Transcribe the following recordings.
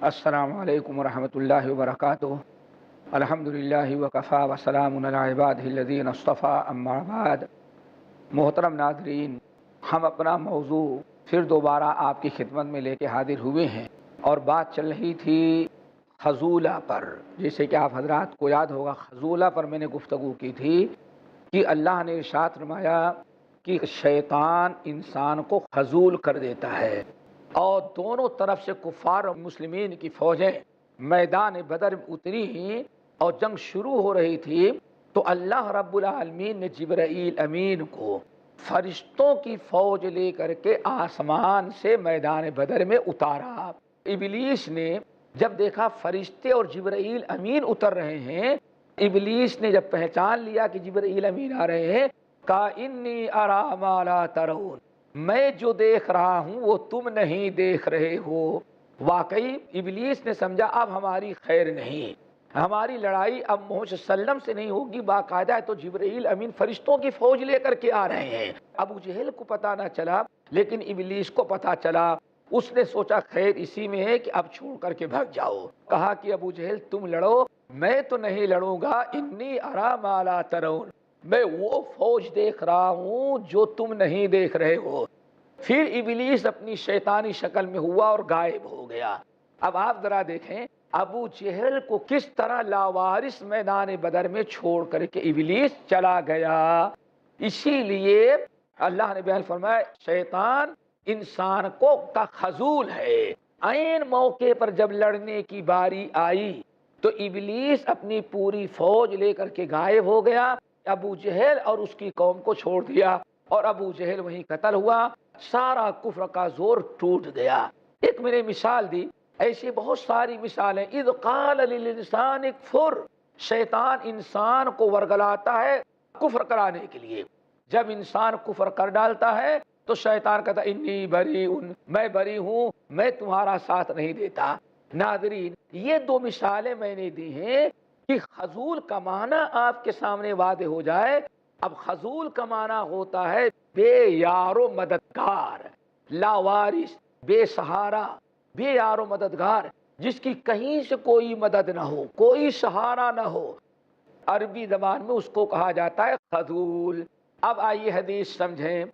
السلام علیکم ورحمۃ اللہ وبرکاتہ۔ الحمدللہ وکفی وسلام علی عبادہ الذین اصطفیٰ، اما بعد۔ محترم ناظرین، ہم اپنا موضوع پھر دوبارہ آپ کی خدمت میں لے کے حاضر ہوئے ہیں، اور بات چل رہی تھی خذولہ پر۔ جیسے کہ آپ حضرات کو یاد ہوگا، خذولہ پر میں نے گفتگو کی تھی کہ اللہ نے ارشاد فرمایا کہ شیطان انسان کو خذول کر دیتا ہے، اور دونوں طرف سے کفار اور مسلمین کی فوجیں میدان بدر میں اتری اور جنگ شروع ہو رہی تھی، تو اللہ رب العالمین نے جبرائیل امین کو فرشتوں کی فوج لے کر کے آسمان سے میدان بدر میں اتارا۔ ابلیس نے جب دیکھا فرشتے اور جبرائیل امین اتر رہے ہیں، ابلیس نے جب پہچان لیا کہ جبرائیل امین آ رہے ہیں، کہا انی اری ما لا ترون، میں جو دیکھ رہا ہوں وہ تم نہیں دیکھ رہے ہو۔ واقعی ابلیس نے سمجھا اب ہماری خیر نہیں، ہماری لڑائی اب محمد صلی اللہ علیہ وسلم سے نہیں ہوگی، باقاعدہ تو جبرائیل امین فرشتوں کی فوج لے کر کے آ رہے ہیں۔ ابو جہل کو پتہ نہ چلا، لیکن ابلیس کو پتہ چلا۔ اس نے سوچا خیر اسی میں ہے کہ اب چھوڑ کر کے بھگ جاؤ۔ کہا کہ ابو جہل تم لڑو، میں تو نہیں لڑوں گا، انی اری ما لا ترون، میں وہ فوج دیکھ رہا ہوں جو تم نہیں دیکھ رہے ہو۔ پھر ابلیس اپنی شیطانی شکل میں ہوا اور غائب ہو گیا۔ اب آپ ذرا دیکھیں ابو جہل کو کس طرح لاوارث میدان بدر میں چھوڑ کر کے ابلیس چلا گیا۔ اسی لیے اللہ نے بیان فرمایا شیطان انسان کو کا خذول ہے۔ عین موقع پر جب لڑنے کی باری آئی تو ابلیس اپنی پوری فوج لے کر کے غائب ہو گیا، ابو جہل اور اس کی قوم کو چھوڑ دیا، اور ابو جہل وہیں قتل ہوا، سارا کفر کا زور ٹوٹ گیا۔ ایک میں نے مثال دی، ایسی بہت ساری مثالیں۔ اذ قال للانسان اکفر، شیطان انسان کو ورگلاتا ہے کفر کرانے کے لیے۔ جب انسان کفر کر ڈالتا ہے تو شیطان کہتا انی بری، میں بری ہوں، میں تمہارا ساتھ نہیں دیتا۔ ناظرین، یہ دو مثالیں میں نے دی ہیں کہ خذول کا معنی آپ کے سامنے واضح ہو جائے۔ اب خذول کا معنی ہوتا ہے بے یار و مددگار، لاوارث، بے سہارا، بے یار و مددگار، جس کی کہیں سے کوئی مدد نہ ہو، کوئی سہارا نہ ہو۔ عربی زبان میں اس کو کہا جاتا ہے خذول۔ اب آئیے حدیث سمجھیں۔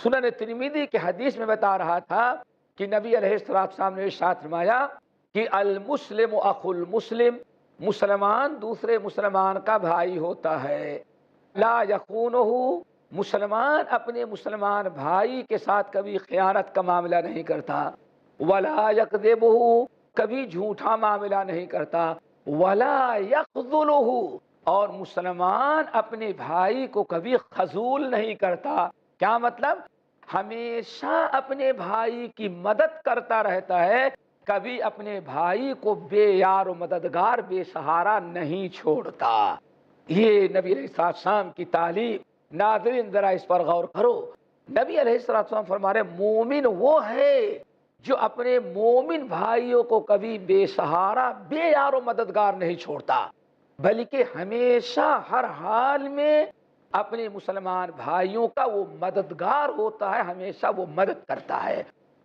سنن ترمذی کے حدیث میں بتا رہا تھا کہ نبی علیہ السلام نے ارشاد فرمایا کہ المسلم اخو المسلم، مسلمان دوسرے مسلمان کا بھائی ہوتا ہے۔ لا یخونہ، مسلمان اپنے مسلمان بھائی کے ساتھ کبھی خیانت کا معاملہ نہیں کرتا۔ ولا یکذبہ، کبھی جھوٹا معاملہ نہیں کرتا۔ ولا یخذلہ، اور مسلمان اپنے بھائی کو کبھی خذول نہیں کرتا۔ کیا مطلب؟ ہمیشہ اپنے بھائی کی مدد کرتا رہتا ہے، کبھی اپنے بھائی کو بے یار و مددگار، بے سہارا نہیں چھوڑتا۔ یہ نبی علیہ السلام کی تعلیم۔ ناظرین ذرا اس پر غور کرو۔ نبی علیہ السلام فرما رہے مومن وہ ہے جو اپنے مومن بھائیوں کو کبھی بے سہارا، بے یار و مددگار نہیں چھوڑتا، بلکہ ہمیشہ ہر حال میں اپنے مسلمان بھائیوں کا وہ مددگار ہوتا ہے، ہمیشہ وہ مدد کرتا ہے۔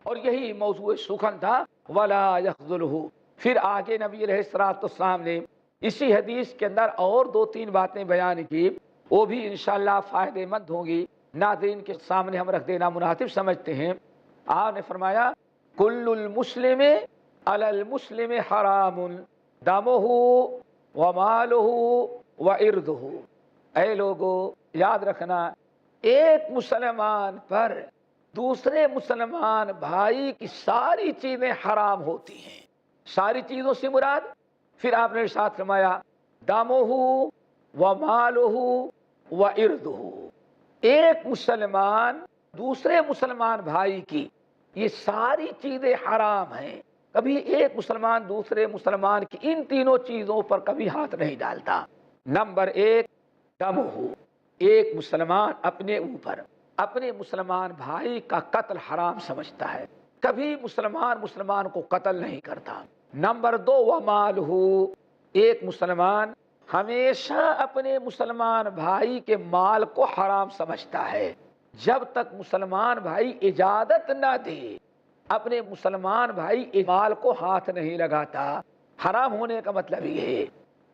اور یہی موضوع سخن تھا، ولا یخذلہ۔ پھر آگے نبی علیہ السلام نے اسی حدیث کے اندر اور دو تین باتیں بیان کی، وہ بھی انشاءاللہ فائدہ مند ہوں گی، ناظرین کے سامنے ہم رکھ دینا مناسب سمجھتے ہیں۔ آپ نے فرمایا کل المسلم علی المسلم حرام دمہ ومالہ وعرضہ۔ اے لوگو یاد رکھنا، ایک مسلمان پر دوسرے مسلمان بھائی کی ساری چیزیں حرام ہوتی ہیں۔ ساری چیزوں سے مراد، پھر آپ نے ارشاد فرمایا دمہ ومالہ وعرضہ، ایک مسلمان دوسرے مسلمان بھائی کی یہ ساری چیزیں حرام ہیں۔ کبھی ایک مسلمان دوسرے مسلمان کی ان تینوں چیزوں پر کبھی ہاتھ نہیں ڈالتا۔ نمبر ایک دمہ، ایک مسلمان اپنے اوپر اپنے مسلمان بھائی کا قتل حرام سمجھتا ہے، کبھی مسلمان کو قتل نہیں کرتا۔ نمبر دو ومالہ، ایک مسلمان ہمیشہ اپنے مسلمان بھائی کے مال کو حرام سمجھتا ہے، جب تک مسلمان بھائی اجازت نہ دے اپنے مسلمان بھائی مال کو ہاتھ نہیں لگاتا۔ حرام ہونے کا مطلب یہ ہے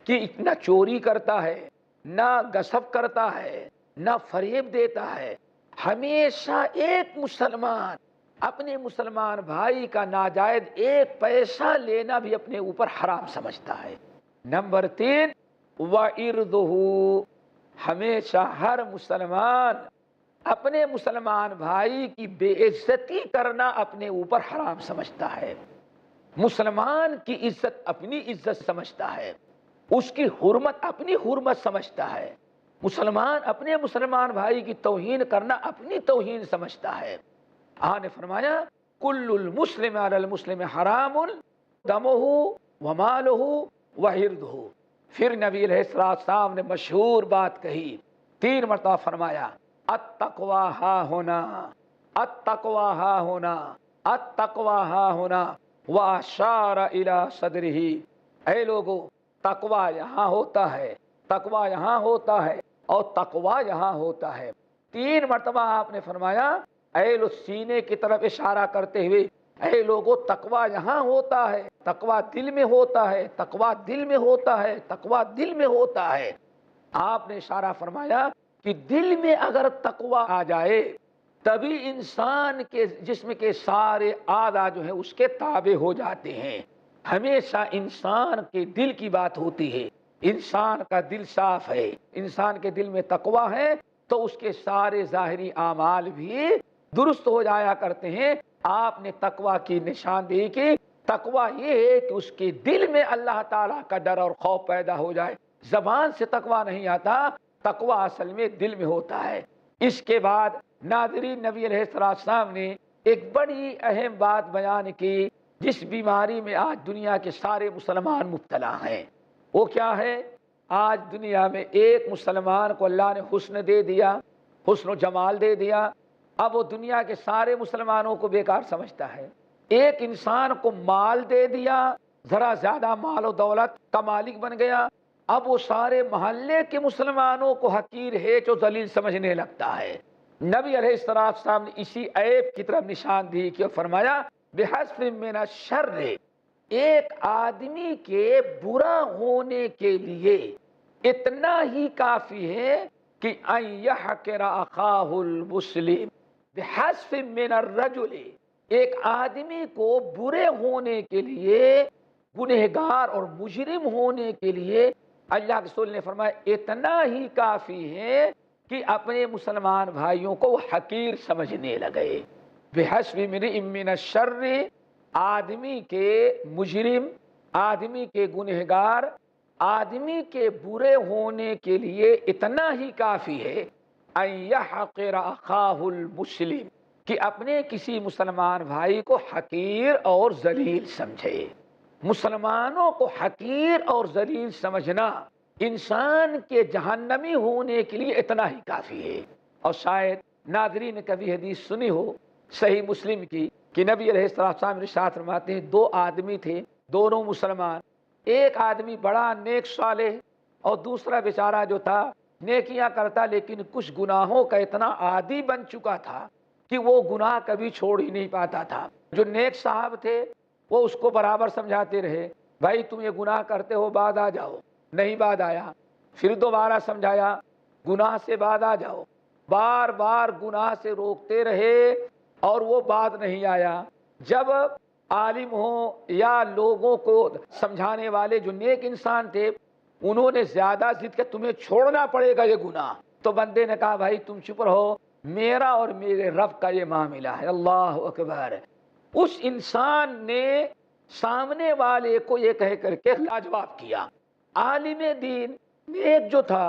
کہ نہ چوری کرتا ہے، نہ غصب کرتا ہے، نہ فریب دیتا ہے۔ ہمیشہ ایک مسلمان اپنے مسلمان بھائی کا ناجائز ایک پیسہ لینا بھی اپنے اوپر حرام سمجھتا ہے۔ نمبر 3، وَإِرْضُهُ، ہمیشہ ہر مسلمان اپنے مسلمان بھائی کی بے عزتی کرنا اپنے اوپر حرام سمجھتا ہے۔ مسلمان کی عزت اپنی عزت سمجھتا ہے، اس کی حرمت اپنی حرمت سمجھتا ہے۔ مسلمان اپنے مسلمان بھائی کی توہین کرنا اپنی توہین سمجھتا ہے۔ آقا نے فرمایا کل المسلم علی المسلم حرام دمہ ومالہ وعرضہ۔ پھر نبی علیہ السلام نے مشہور بات کہی، 3 مرتبہ فرمایا التقوی ہا ہونا، التقوی ہا ہونا، التقوی ہا ہونا، واشار الی صدرہ۔ اے لوگو، تقوی یہاں ہوتا ہے، تقوی یہاں ہوتا ہے، اور تقوی یہاں ہوتا ہے۔ 3 مرتبہ آپ نے فرمایا، اے لوگ، سینے کی طرف اشارہ کرتے ہوئے، اے لوگو، تقوی یہاں ہوتا ہے، تقوی دل میں ہوتا ہے، تقوی دل میں ہوتا ہے، تقوی دل میں ہوتا ہے۔ آپ نے اشارہ فرمایا کہ دل میں اگر تقوی آ جائے تبھی انسان کے جسم کے سارے اعضاء جو ہیں اس کے تابع ہو جاتے ہیں۔ ہمیشہ انسان کے دل کی بات ہوتی ہے۔ انسان کا دل صاف ہے، انسان کے دل میں تقوی ہے تو اس کے سارے ظاہری اعمال بھی درست ہو جایا کرتے ہیں۔ آپ نے تقوی کی نشاندہی کی۔ تقوی یہ ہے کہ اس کے دل میں اللہ تعالیٰ کا ڈر اور خوف پیدا ہو جائے۔ زبان سے تقوی نہیں آتا، تقوی اصل میں دل میں ہوتا ہے۔ اس کے بعد ناظرین، نبی علیہ السلام نے ایک بڑی اہم بات بیان کی جس بیماری میں آج دنیا کے سارے مسلمان مبتلا ہیں۔ وہ کیا ہے؟ آج دنیا میں ایک مسلمان کو اللہ نے حسن دے دیا، حسن و جمال دے دیا، اب وہ دنیا کے سارے مسلمانوں کو بیکار سمجھتا ہے۔ ایک انسان کو مال دے دیا، ذرا زیادہ مال و دولت کا مالک بن گیا، اب وہ سارے محلے کے مسلمانوں کو حقیر ہیچ و ذلیل سمجھنے لگتا ہے۔ نبی علیہ السلام نے اسی عیب کی طرف نشاندہی کی اور فرمایا بحسب من الشر، ایک آدمی کے برا ہونے کے لیے اتنا ہی کافی ہے کہ ان یحقر اخاہ المسلم، بحسب من الرجل، ایک آدمی کو برے ہونے کے لیے، گنہگار اور مجرم ہونے کے لیے اللہ کے رسول نے فرمایا اتنا ہی کافی ہے کہ اپنے مسلمان بھائیوں کو وہ حقیر سمجھنے لگے۔ بحسب من الشر، آدمی کے مجرم، آدمی کے گنہگار، آدمی کے برے ہونے کے لیے اتنا ہی کافی ہے ان یحقر اخاہ المسلم، کہ اپنے کسی مسلمان بھائی کو حقیر اور ذلیل سمجھے۔ مسلمانوں کو حقیر اور ذلیل سمجھنا انسان کے جہنمی ہونے کے لیے اتنا ہی کافی ہے۔ اور شاید ناظرین نے کبھی حدیث سنی ہو صحیح مسلم کی کہ نبی علیہ السلام ارشاد فرماتے ہیں 2 آدمی تھے، دونوں مسلمان، ایک آدمی بڑا نیک صالح اور دوسرا بیچارہ جو تھا نیکیاں کرتا لیکن کچھ گناہوں کا اتنا عادی بن چکا تھا کہ وہ گناہ کبھی چھوڑ ہی نہیں پاتا تھا۔ جو نیک صاحب تھے وہ اس کو برابر سمجھاتے رہے، بھائی تم یہ گناہ کرتے ہو، بعد آ جاؤ، نہیں بعد آیا، پھر دوبارہ سمجھایا گناہ سے بعد آ جاؤ، بار بار گناہ سے روکتے رہے اور وہ بات نہیں آیا۔ جب عالم ہوں یا لوگوں کو سمجھانے والے جو نیک انسان تھے انہوں نے زیادہ ضد کہ تمہیں چھوڑنا پڑے گا یہ گناہ، تو بندے نے کہا بھائی تم چپ رہو، میرا اور میرے رب کا یہ معاملہ ہے۔ اللہ اکبر۔ اس انسان نے سامنے والے کو یہ کہہ کر کے لاجواب کیا۔ عالم دین نیک جو تھا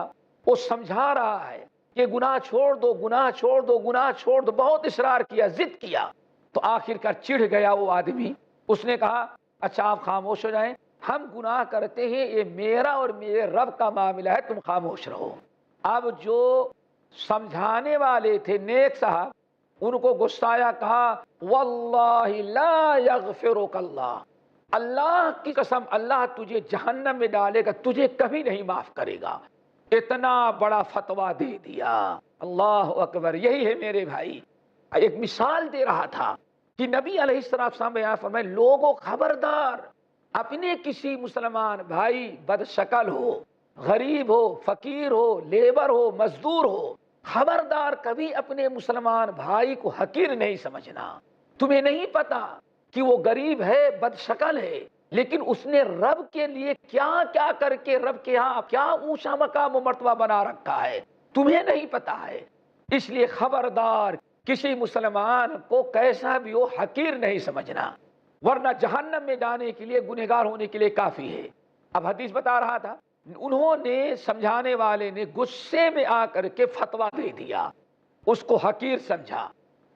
وہ سمجھا رہا ہے کہ گناہ چھوڑ دو، گناہ چھوڑ دو، گناہ چھوڑ دو، بہت اصرار کیا، ضد کیا، تو آخر کار چڑھ گیا وہ آدمی۔ اس نے کہا اچھا آپ خاموش ہو جائیں، ہم گناہ کرتے ہیں، یہ میرا اور میرے رب کا معاملہ ہے، تم خاموش رہو۔ اب جو سمجھانے والے تھے نیک صاحب ان کو غصہ آیا، کہا واللہ لا یغفرک اللہ، اللہ کی قسم اللہ تجھے جہنم میں ڈالے گا، تجھے کبھی نہیں معاف کرے گا۔ اتنا بڑا فتویٰ دے دیا۔ اللہ اکبر۔ یہی ہے میرے بھائی، ایک مثال دے رہا تھا کہ نبی علیہ السلام بیان فرمائے لوگوں خبردار، اپنے کسی مسلمان بھائی بد شکل ہو، غریب ہو، فقیر ہو، لیبر ہو، مزدور ہو، خبردار کبھی اپنے مسلمان بھائی کو حقیر نہیں سمجھنا۔ تمہیں نہیں پتا کہ وہ غریب ہے، بد شکل ہے، لیکن اس نے رب کے لیے کیا کیا کر کے رب کے ہاں کیا اونچا مقام و مرتبہ بنا رکھا ہے، تمہیں نہیں پتا ہے۔ اس لیے خبردار کسی مسلمان کو کیسا بھی ہو حقیر نہیں سمجھنا، ورنہ جہنم میں جانے کے لیے گنہگار ہونے کے لیے کافی ہے۔ اب حدیث بتا رہا تھا، انہوں نے سمجھانے والے نے غصے میں آ کر کے فتویٰ دے دیا، اس کو حقیر سمجھا،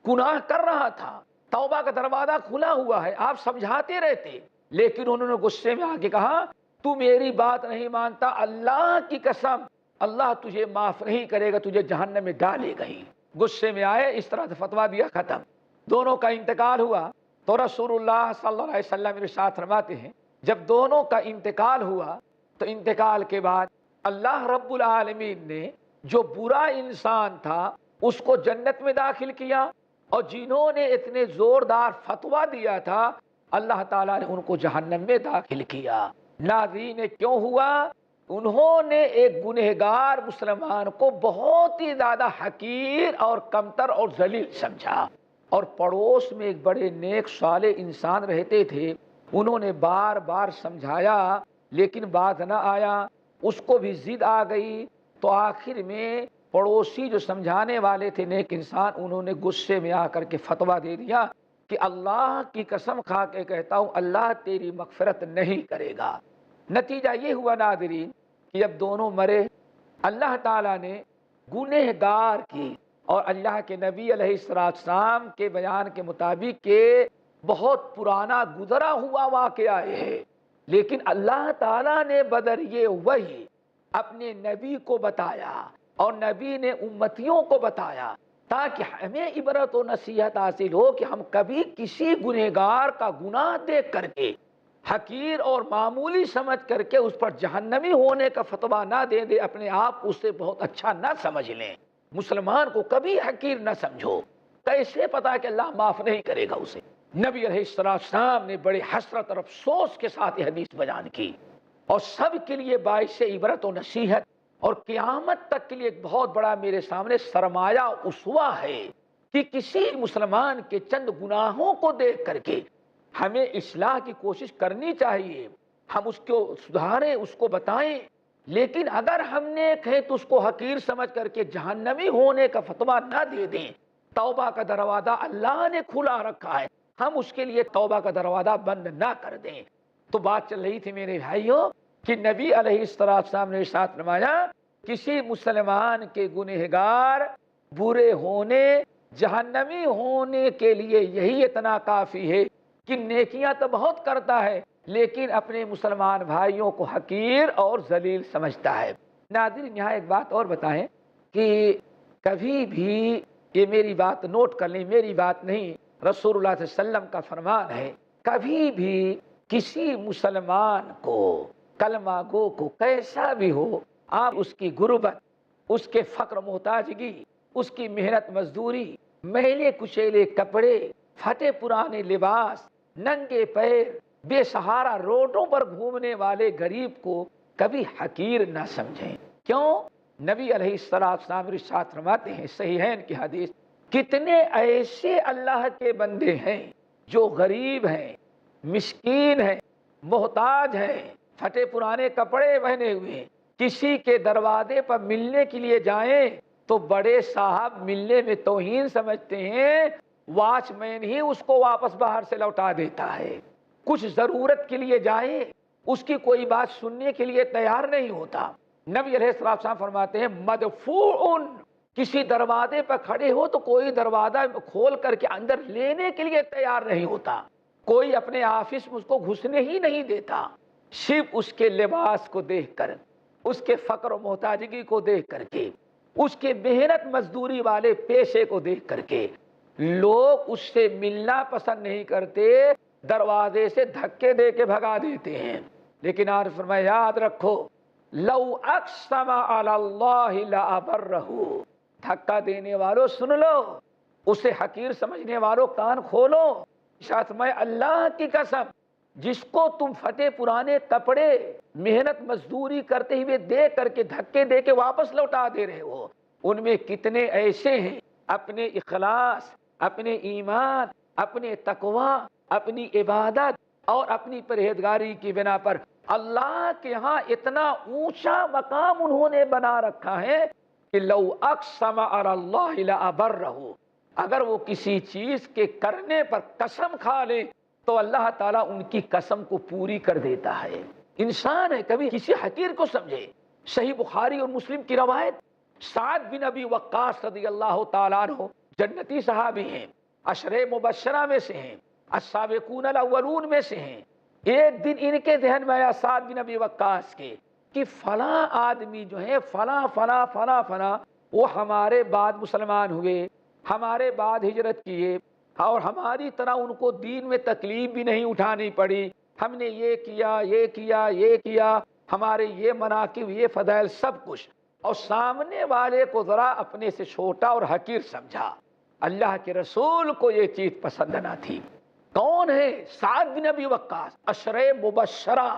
گناہ کر رہا تھا، توبہ کا دروازہ کھلا ہوا ہے، آپ سمجھاتے رہتے، لیکن انہوں نے غصے میں آ کے کہا تو میری بات نہیں مانتا، اللہ کی قسم اللہ تجھے معاف نہیں کرے گا، تجھے جہنم میں ڈالے گا ہی۔ غصے میں آئے، اس طرح سے فتویٰ دیا، ختم۔ دونوں کا انتقال ہوا تو رسول اللہ صلی اللہ علیہ وسلم ارشاد فرماتے ہیں جب دونوں کا انتقال ہوا تو انتقال کے بعد اللہ رب العالمین نے جو برا انسان تھا اس کو جنت میں داخل کیا، اور جنہوں نے اتنے زوردار فتویٰ دیا تھا اللہ تعالیٰ نے ان کو جہنم میں داخل کیا۔ ناظرین کیوں ہوا؟ انہوں نے ایک گنہگار مسلمان کو بہت ہی زیادہ حقیر اور کمتر اور ذلیل سمجھا، اور پڑوس میں ایک بڑے نیک صالح انسان رہتے تھے، انہوں نے بار بار سمجھایا لیکن بات نہ آیا، اس کو بھی ضد آ گئی، تو آخر میں پڑوسی جو سمجھانے والے تھے نیک انسان، انہوں نے غصے میں آ کر کے فتویٰ دے دیا کہ اللہ کی قسم کھا کے کہتا ہوں اللہ تیری مغفرت نہیں کرے گا۔ نتیجہ یہ ہوا ناظرین کہ جب دونوں مرے، اللہ تعالیٰ نے گنہگار کی، اور اللہ کے نبی علیہ السلام کے بیان کے مطابق کہ بہت پرانا گزرا ہوا واقعہ ہے، لیکن اللہ تعالیٰ نے بدریہ وحی اپنے نبی کو بتایا اور نبی نے امتیوں کو بتایا تاکہ ہمیں عبرت و نصیحت حاصل ہو کہ ہم کبھی کسی گنہگار کا گناہ دیکھ کر کے حقیر اور معمولی سمجھ کر کے اس پر جہنمی ہونے کا فتویٰ نہ دے دے، اپنے آپ کو اس سے بہت اچھا نہ سمجھ لیں، مسلمان کو کبھی حقیر نہ سمجھو، کیسے پتا کہ اللہ معاف نہیں کرے گا اسے۔ نبی علیہ السلام نے بڑے حسرت اور افسوس کے ساتھ یہ حدیث بیان کی، اور سب کے لیے باعث عبرت و نصیحت اور قیامت تک کے لیے ایک بہت بڑا میرے سامنے سرمایہ اسوہ ہے کہ کسی مسلمان کے چند گناہوں کو دیکھ کر کے ہمیں اصلاح کی کوشش کرنی چاہیے، ہم اس کو سدھاریں، اس کو بتائیں، لیکن اگر ہم نے کہیں تو اس کو حقیر سمجھ کر کے جہنمی ہونے کا فتویٰ نہ دے دیں۔ توبہ کا دروازہ اللہ نے کھلا رکھا ہے، ہم اس کے لیے توبہ کا دروازہ بند نہ کر دیں۔ تو بات چل رہی تھی میرے بھائیوں کہ نبی علیہ السلام نے ارشاد فرمایا کسی مسلمان کے گنہگار برے ہونے، جہنمی ہونے کے لیے یہی اتنا کافی ہے کہ نیکیاں تو بہت کرتا ہے لیکن اپنے مسلمان بھائیوں کو حقیر اور ذلیل سمجھتا ہے۔ ناظرین یہاں ایک بات اور بتائیں کہ کبھی بھی، یہ میری بات نوٹ کر لیں، میری بات نہیں، رسول اللہ صلی اللہ علیہ وسلم کا فرمان ہے، کبھی بھی کسی مسلمان کو، کلمہ گو کو، کیسا بھی ہو، آپ اس کی غربت، اس کے فقر محتاجگی، اس کی محنت مزدوری، میلے کچیلے کپڑے، پھٹے پرانے لباس، ننگے پیر، بے سہارا روڈوں پر گھومنے والے غریب کو کبھی حقیر نہ سمجھیں۔ کیوں؟ نبی علیہ السلام ارشاد فرماتے ہیں صحیحین کی حدیث، کتنے ایسے اللہ کے بندے ہیں جو غریب ہیں، مسکین ہیں، محتاج ہیں، پھٹے پرانے کپڑے پہنے ہوئے ہیں، کسی کے دروازے پر ملنے کے لیے جائیں تو بڑے صاحب ملنے میں توہین سمجھتے ہیں، واچ مین ہی اس کو واپس باہر سے لوٹا دیتا ہے، کچھ ضرورت کے لیے جائے اس کی کوئی بات سننے کے لیے تیار نہیں ہوتا۔ نبی علیہ السلام فرماتے ہیں مدفوع، کسی دروازے پر کھڑے ہو تو کوئی دروازہ کھول کر کے اندر لینے کے لیے تیار نہیں ہوتا، کوئی اپنے آفس میں اس کو گھسنے ہی نہیں دیتا، صرف اس کے لباس کو دیکھ کر، اس کے فقر و محتاجگی کو دیکھ کر کے، اس کے محنت مزدوری والے پیشے کو دیکھ کر کے لوگ اس سے ملنا پسند نہیں کرتے، دروازے سے دھکے دے کے بھگا دیتے ہیں۔ لیکن آج فرمایا یاد رکھو لو اقسم علی اللہ لابرہ، دھکا دینے والوں سن لو، اسے حقیر سمجھنے والوں کان کھولو، ساتھ میں اللہ کی قسم جس کو تم فتح پرانے کپڑے محنت مزدوری کرتے ہوئے دے کر کے دھکے دے کے واپس لوٹا دے رہے ہو، ان میں کتنے ایسے ہیں اپنے اخلاص، اپنے ایمان، اپنے تقوی، اپنی عبادت اور اپنی پرہیزگاری کی بنا پر اللہ کے ہاں اتنا اونچا مقام انہوں نے بنا رکھا ہے کہ لو اقسم علی اللہ لابرہ، اگر وہ کسی چیز کے کرنے پر قسم کھا لے تو اللہ تعالیٰ ان کی قسم کو پوری کر دیتا ہے۔ انسان ہے کبھی کسی حقیر کو سمجھے۔ صحیح بخاری اور مسلم کی روایت، سعد بن ابی وقاص رضی اللہ تعالیٰ عنہ جنتی صحابی ہیں، عشرہ مبشرہ میں سے ہیں، السابقون الاولون میں سے ہیں۔ ایک دن ان کے ذہن میں آیا سعد بن ابی وقاص کے کہ فلاں آدمی جو ہے فلاں فلاں فلاں فلاں وہ ہمارے بعد مسلمان ہوئے، ہمارے بعد ہجرت کیے اور ہماری طرح ان کو دین میں تکلیف بھی نہیں اٹھانی پڑی، ہم نے یہ کیا یہ کیا یہ کیا، ہمارے یہ مناقب یہ فضائل سب کچھ، اور سامنے والے کو ذرا اپنے سے چھوٹا اور حقیر سمجھا۔ اللہ کے رسول کو یہ چیز پسند نہ تھی۔ کون ہے؟ سعد بن ابی وقاص، عشرہ مبشرہ،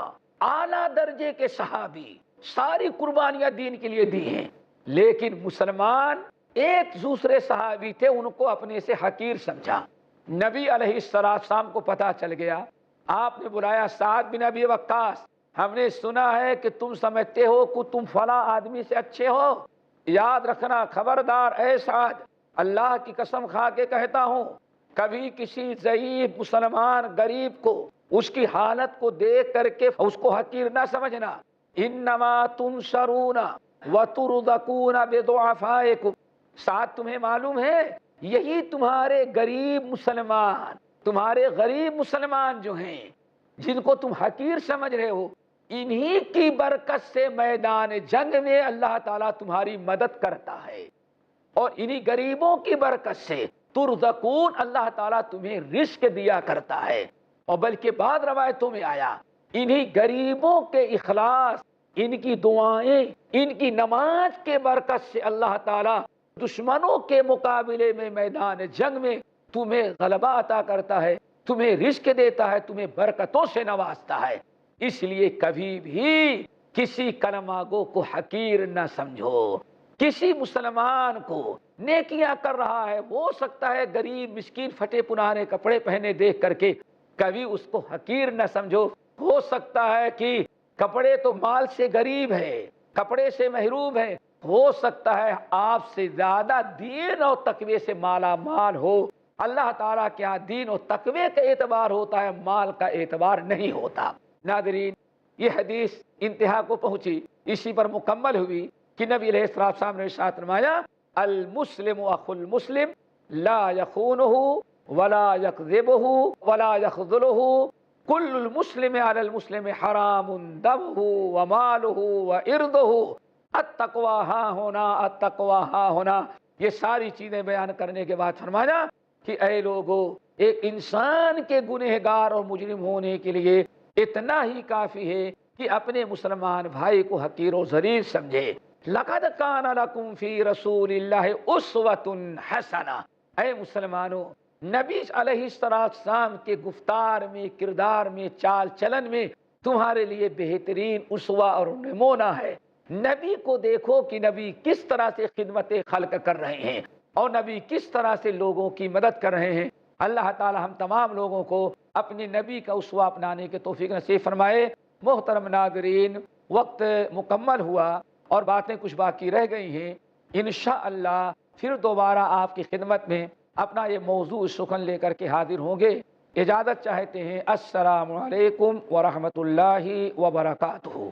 اعلیٰ درجے کے صحابی، ساری قربانیاں دین کے لیے دی ہیں، لیکن مسلمان ایک دوسرے صحابی تھے ان کو اپنے سے حقیر سمجھا۔ نبی علیہ السلام کو پتہ چل گیا، آپ نے بلایا سعد بن ابی وقاص، ہم نے سنا ہے کہ تم سمجھتے ہو کہ تم فلاں آدمی سے اچھے ہو، یاد رکھنا خبردار اے سعد، اللہ کی قسم کھا کے کہتا ہوں کبھی کسی ضعیف مسلمان غریب کو اس کی حالت کو دیکھ کر کے اس کو حقیر نہ سمجھنا۔ انما تنصرون وترزقون بضعفائکم، ساتھ تمہیں معلوم ہے یہی تمہارے غریب مسلمان، تمہارے غریب مسلمان جو ہیں جن کو تم حقیر سمجھ رہے ہو، انہی کی برکت سے میدان جنگ میں اللہ تعالیٰ تمہاری مدد کرتا ہے، اور انہی غریبوں کی برکت سے ترزقون، اللہ تعالیٰ تمہیں رزق دیا کرتا ہے۔ اور بلکہ بعض روایتوں میں آیا انہی غریبوں کے اخلاص، ان کی دعائیں، ان کی نماز کے برکت سے اللہ تعالیٰ دشمنوں کے مقابلے میں میدان جنگ میں تمہیں غلبہ عطا کرتا ہے، تمہیں رزق دیتا ہے، تمہیں برکتوں سے نوازتا ہے۔ اس لیے کبھی بھی کسی کلمہ گو کو حقیر نہ سمجھو۔ کسی مسلمان کو نیکیاں کر رہا ہے، ہو سکتا ہے غریب مسکین پھٹے پرانے کپڑے پہنے دیکھ کر کے کبھی اس کو حقیر نہ سمجھو۔ ہو سکتا ہے کہ کپڑے تو مال سے غریب ہے، کپڑے سے محروم ہے، ہو سکتا ہے آپ سے زیادہ دین اور تقوی سے مالا مال ہو۔ اللہ تعالیٰ کے یہاں دین اور تقوی کا اعتبار ہوتا ہے، مال کا اعتبار نہیں ہوتا۔ ناظرین، یہ حدیث انتہا کو پہنچی، اسی پر مکمل ہوئی کہ نبی علیہ السلام نے ارشاد فرمایا المسلم اخو المسلم لا یخونہ ولا یکذبہ ولا یخذلہ کل المسلم علی المسلم حرام دمہ ومالہ وعرضہ، التقوی ہاں ہونا التقوی ہاں ہونا۔ یہ ساری چیزیں بیان کرنے کے بعد فرمایا کہ اے لوگو، ایک انسان کے گنہگار اور مجرم ہونے کے لیے اتنا ہی کافی ہے کہ اپنے مسلمان بھائی کو حقیر و ذلیل سمجھے۔ لقد کان لکم فی رسول اللہ اسوۃ حسنہ، اے مسلمانوں، نبی علیہ السلام کے گفتار میں، کردار میں، چال چلن میں تمہارے لیے بہترین اسوہ اور نمونہ ہے۔ نبی کو دیکھو کہ نبی کس طرح سے خدمت خلق کر رہے ہیں اور نبی کس طرح سے لوگوں کی مدد کر رہے ہیں۔ اللہ تعالی ہم تمام لوگوں کو اپنے نبی کا اسوہ اپنانے کے توفیق نصیب فرمائے۔ محترم ناظرین، وقت مکمل ہوا اور باتیں کچھ باقی رہ گئی ہیں، انشاءاللہ پھر دوبارہ آپ کی خدمت میں اپنا یہ موضوع سخن لے کر کے حاضر ہوں گے۔ اجازت چاہتے ہیں، السلام علیکم ورحمۃ اللہ وبرکاتہ۔